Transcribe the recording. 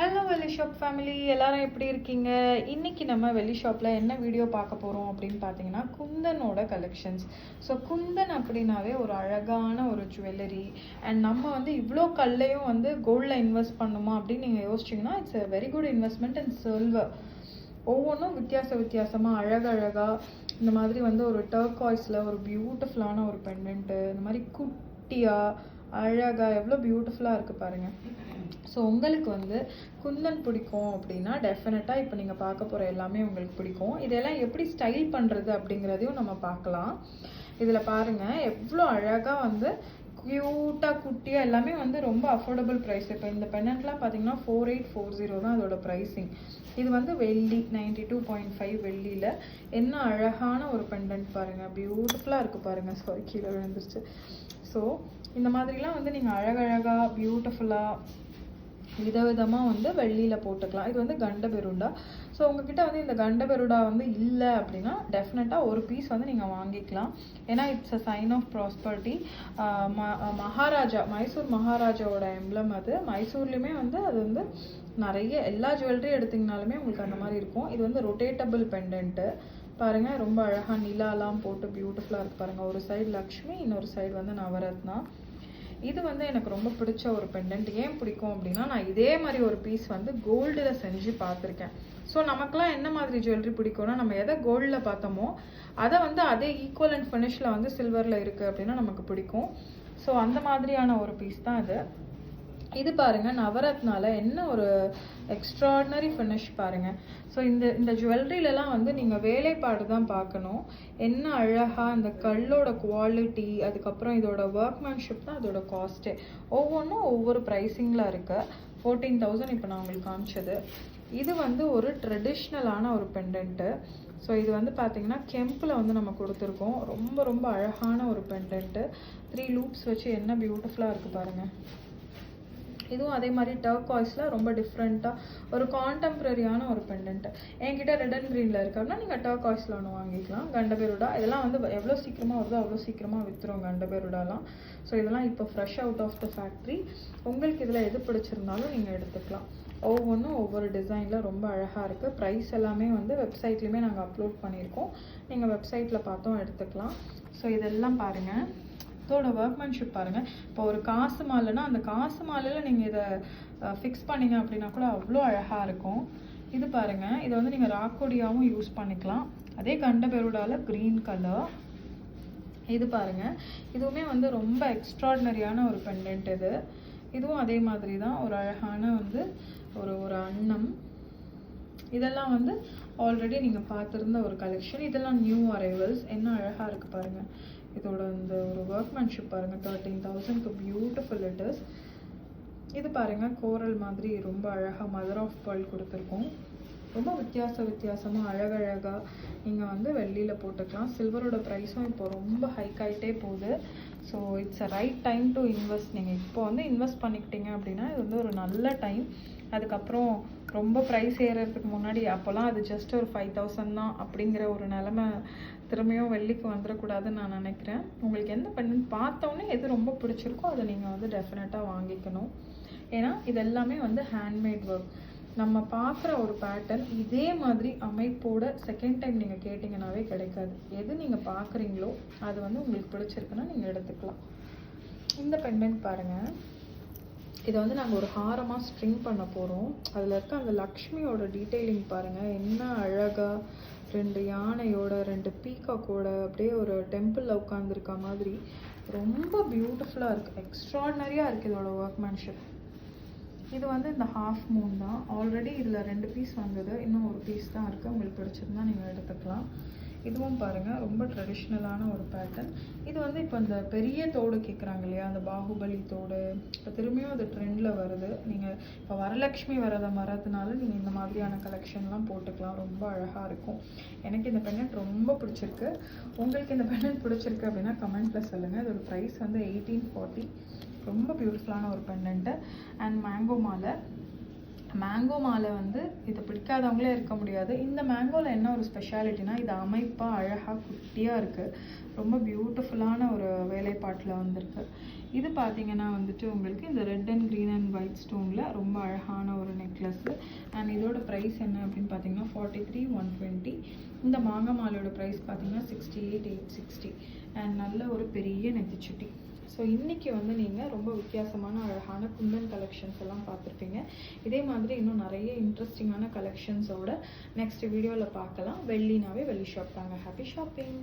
Hello வெள்ளி shop family, எல்லாரும் எப்படி இருக்கீங்க? இன்னைக்கு நம்ம வெள்ளி ஷாப்பில் என்ன வீடியோ பார்க்க போகிறோம் அப்படின்னு பார்த்தீங்கன்னா, குந்தனோட கலெக்ஷன்ஸ். ஸோ குந்தன் அப்படின்னாவே ஒரு அழகான ஒரு ஜுவல்லரி. அண்ட் நம்ம வந்து இவ்வளோ கல்லையும் வந்து கோல்டில் இன்வெஸ்ட் பண்ணுமா அப்படின்னு நீங்கள் யோசிச்சிங்கன்னா, it's a very good investment in silver. ஒவ்வொன்றும் வித்தியாசமாக அழகழகாக இந்த மாதிரி வந்து ஒரு டர்காய்ஸில் ஒரு பியூட்டிஃபுல்லான ஒரு பெண்டன்ட்டு, இந்த மாதிரி குட்டியாக அழகாக எவ்வளோ பியூட்டிஃபுல்லாக இருக்குது பாருங்கள். ஸோ உங்களுக்கு வந்து குந்தன் பிடிக்கும் அப்படின்னா டெஃபினட்டாக இப்போ நீங்கள் பார்க்க போகிற எல்லாமே உங்களுக்கு பிடிக்கும். இதெல்லாம் எப்படி ஸ்டைல் பண்ணுறது அப்படிங்கிறதையும் நம்ம பார்க்கலாம். இதில் பாருங்கள் எவ்வளோ அழகாக வந்து க்யூட்டாக குட்டியாக எல்லாமே வந்து ரொம்ப அஃபோர்டபுள் ப்ரைஸ். இப்போ இந்த பெண்டன்ட்லாம் பார்த்தீங்கன்னா 4840 தான் அதோட ப்ரைஸிங். இது வந்து வெள்ளி 92.5 வெள்ளியில் என்ன அழகான ஒரு பெண்டன்ட் பாருங்கள், பியூட்டிஃபுல்லாக இருக்குது பாருங்கள். சாரி, கீழே விழுந்துருச்சு. ஸோ இந்த மாதிரிலாம் வந்து நீங்கள் அழகழகாக பியூட்டிஃபுல்லாக விதவிதமாக வந்து வெள்ளியில் போட்டுக்கலாம். இது வந்து கண்டபெருண்டா. ஸோ உங்ககிட்ட வந்து இந்த கண்டபெருடா வந்து இல்லை அப்படின்னா டெஃபினட்டாக ஒரு பீஸ் வந்து நீங்கள் வாங்கிக்கலாம். ஏன்னா it's a sign of prosperity. Maharaja, Mysore மகாராஜாவோட எம்ப்ளம் அது. மைசூர்லேயுமே வந்து அது வந்து நிறைய எல்லா ஜுவல்லரி எடுத்திங்கனாலுமே உங்களுக்கு அந்த மாதிரி இருக்கும். இது வந்து ரொட்டேட்டபிள் பெண்டன்ட்டு பாருங்கள், ரொம்ப அழகாக நிலாலாம் போட்டு பியூட்டிஃபுல்லாக இருக்குது பாருங்கள். ஒரு சைடு லக்ஷ்மி, இன்னொரு சைடு வந்து நவரத்னா. இது வந்து எனக்கு ரொம்ப பிடிச்ச ஒரு பெண்டன்ட். ஏன் பிடிக்கும் அப்படின்னா, நான் இதே மாதிரி ஒரு பீஸ் வந்து கோல்டில் செஞ்சு பார்த்துருக்கேன். ஸோ நமக்குலாம் என்ன மாதிரி ஜுவல்லரி பிடிக்கும்னா, நம்ம எதை கோல்டில் பார்த்தோமோ அதை வந்து அதே ஈக்குவல் அண்ட் ஃபினிஷில் வந்து சில்வரில் இருக்குது அப்படின்னா நமக்கு பிடிக்கும். ஸோ அந்த மாதிரியான ஒரு பீஸ் தான் இது. இது பாருங்கள், நவரத்னால என்ன ஒரு எக்ஸ்ட்ராடினரி ஃபினிஷ் பாருங்கள். ஸோ இந்த ஜுவல்லரிலலாம் வந்து நீங்கள் வேலைப்பாடு தான் பார்க்கணும். என்ன அழகாக இந்த கல்லோட குவாலிட்டி, அதுக்கப்புறம் இதோட ஒர்க்மேன்ஷிப் தான் அதோட காஸ்ட்டே. ஒவ்வொன்றும் ஒவ்வொரு ப்ரைஸிங்கில் இருக்குது. 14,000 இப்போ நான் உங்களுக்கு காமிச்சது. இது வந்து ஒரு ட்ரெடிஷ்னலான ஒரு பெண்டன்ட்டு. ஸோ இது வந்து பார்த்தீங்கன்னா கெம்பில் வந்து நம்ம கொடுத்துருக்கோம். ரொம்ப ரொம்ப அழகான ஒரு பெண்டன்ட்டு. 3 லூப்ஸ் வச்சு என்ன பியூட்டிஃபுல்லாக இருக்குது பாருங்கள். இதுவும் அதே மாதிரி டர்காய்ஸில் ரொம்ப டிஃப்ரெண்ட்டாக ஒரு கான்டெம்ப்ரரியான ஒரு பெண்டன்ட்டு. என்கிட்ட ரெட் அண்ட் க்ரீனில் இருக்கு அப்படின்னா நீங்கள் டர்காய்ஸில் ஒன்று வாங்கிக்கலாம். கண்டபெருடா இதெல்லாம் வந்து எவ்வளோ சீக்கிரமாக வருதோ அவ்வளோ சீக்கிரமாக விற்றுரும் கண்டபெருடாலாம். ஸோ இதெல்லாம் இப்போ fresh out of the factory. உங்களுக்கு இதில் எது பிடிச்சிருந்தாலும் நீங்கள் எடுத்துக்கலாம். ஒவ்வொன்றும் ஒவ்வொரு டிசைனில் ரொம்ப அழகாக இருக்குது. ப்ரைஸ் எல்லாமே வந்து வெப்சைட்லேயுமே நாங்கள் அப்லோட் பண்ணியிருக்கோம். நீங்கள் வெப்சைட்டில் பார்த்தும் எடுத்துக்கலாம். ஸோ இதெல்லாம் பாருங்கள், இதோட ஒர்க்மேன்ஷிப் பாருங்கள். இப்போ ஒரு காசு மாலைன்னா அந்த காசு மாலையில் நீங்கள் இதை ஃபிக்ஸ் பண்ணிங்க அப்படின்னா கூட அவ்வளோ அழகாக இருக்கும். இது பாருங்கள், இதை வந்து நீங்கள் ராக்கோடியாவும் யூஸ் பண்ணிக்கலாம். அதே கண்டபெருடாவில் க்ரீன் கலர். இது பாருங்கள், இதுவுமே வந்து ரொம்ப எக்ஸ்ட்ராடினரியான ஒரு பெண்டன்ட். இதுவும் அதே மாதிரி தான் ஒரு அழகான வந்து ஒரு அன்னம். இதெல்லாம் வந்து ஆல்ரெடி நீங்கள் பார்த்துருந்த ஒரு கலெக்ஷன். இதெல்லாம் நியூ அரைவல்ஸ். என்ன அழகாக இருக்குது பாருங்கள். இதோட இந்த ஒரு ஒர்க்மேன்ஷிப் பாருங்கள். 13,000க்கு பியூட்டிஃபுல் இட் இஸ். இது பாருங்கள், கோரல் மாதிரி ரொம்ப அழகாக மதர் ஆஃப் பேர்ல் கொடுத்துருக்கோம். ரொம்ப வித்தியாசமாக அழகழகாக நீங்கள் வந்து வெள்ளியில் போட்டுக்கலாம். சில்வரோட ப்ரைஸும் இப்போ ரொம்ப ஹைக் ஆகிட்டே போகுது. So it's a right time to invest. நீங்கள் இப்போ வந்து இன்வெஸ்ட் பண்ணிக்கிட்டீங்க அப்படின்னா இது வந்து ஒரு நல்ல டைம். அதுக்கப்புறம் ரொம்ப ப்ரைஸ் ஏறுறதுக்கு முன்னாடி அப்போல்லாம் அது ஜஸ்ட் ஒரு 5,000 தான் அப்படிங்கிற ஒரு நிலமை திரும்பியும் வெள்ளிக்கு வந்துடக்கூடாதுன்னு நான் நினைக்கிறேன். உங்களுக்கு எந்த பெண்டன்ட் பார்த்தோன்னே எது ரொம்ப பிடிச்சிருக்கோ அதை நீங்கள் வந்து டெஃபினட்டாக வாங்கிக்கணும். ஏன்னா இது எல்லாமே வந்து ஹேண்ட்மேட் ஒர்க். நம்ம பார்க்குற ஒரு பேட்டர்ன் இதே மாதிரி அமைப்போட செகண்ட் டைம் நீங்கள் கேட்டிங்கனாவே கிடைக்காது. எது நீங்கள் பார்க்குறீங்களோ அது வந்து உங்களுக்கு பிடிச்சிருக்குன்னா நீங்கள் எடுத்துக்கலாம். இந்த பெண்டன்ட் பாருங்கள், இதை வந்து நாங்கள் ஒரு ஹாரமாக ஸ்ட்ரிங் பண்ண போகிறோம். அதில் இருக்க அந்த லக்ஷ்மியோட டீட்டெயிலிங் பாருங்கள், என்ன அழகாக 2 யானையோட 2 பீகாக்கோட அப்படியே ஒரு டெம்பிளில் உட்காந்துருக்க மாதிரி ரொம்ப பியூட்டிஃபுல்லாக இருக்குது. எக்ஸ்ட்ராடினரியாக இருக்குது இதோட ஒர்க்மேன்ஷிப். இது வந்து இந்த ஹாஃப் மூன் தான். ஆல்ரெடி இதில் 2 பீஸ் வந்தது, இன்னும் ஒரு பீஸ் தான் இருக்குது. உங்களுக்கு பிடிச்சிருந்தா நீங்கள் எடுத்துக்கலாம். இதுவும் பாருங்கள், ரொம்ப ட்ரெடிஷ்னலான ஒரு பேட்டர்ன். இது வந்து இப்போ இந்த பெரிய தோடு கேட்குறாங்க இல்லையா, அந்த பாகுபலி தோடு இப்போ திரும்பியும் அது ட்ரெண்டில் வருது. நீங்கள் இப்போ வரலட்சுமி விரதம் வரதுனால நீங்கள் இந்த மாதிரியான கலெக்ஷன்லாம் போட்டுக்கலாம். ரொம்ப அழகாக இருக்கும். எனக்கு இந்த பெண்டன்ட் ரொம்ப பிடிச்சிருக்கு. உங்களுக்கு இந்த பெண்டன்ட் பிடிச்சிருக்கு அப்படின்னா கமெண்ட்டில் சொல்லுங்கள். இதோட ப்ரைஸ் வந்து 1840. ரொம்ப பியூட்டிஃபுல்லான ஒரு பெண்டன்ட்டு. அண்ட் மேங்கோ மாலை மேங்கோ மாலை வந்து இதை பிடிக்காதவங்களே இருக்க முடியாது. இந்த மேங்கோவில் என்ன ஒரு ஸ்பெஷாலிட்டினா, இது அமைப்பாக அழகாக குட்டியாக இருக்குது. ரொம்ப பியூட்டிஃபுல்லான ஒரு வேலைப்பாட்டில் வந்திருக்கு. இது பார்த்தீங்கன்னா வந்துட்டு உங்களுக்கு இந்த red and green and white ஸ்டோனில் ரொம்ப அழகான ஒரு நெக்லஸ்ஸு. அண்ட் இதோட ப்ரைஸ் என்ன அப்படின்னு பார்த்தீங்கன்னா 43,120. இந்த மாங்காய் மாலையோட ப்ரைஸ் பார்த்தீங்கன்னா 68,860. அண்ட் நல்ல ஒரு பெரிய நெத்திச்சுட்டி. ஸோ இன்றைக்கி வந்து நீங்கள் ரொம்ப வித்தியாசமான அழகான குந்தன் கலெக்ஷன்ஸ் எல்லாம் பார்த்துருப்பீங்க. இதே மாதிரி இன்னும் நிறைய இன்ட்ரெஸ்டிங்கான கலெக்ஷன்ஸோட நெக்ஸ்ட் வீடியோவில் பார்க்கலாம். வெள்ளினாவே வெள்ளி ஷாப் தாங்க. Happy shopping.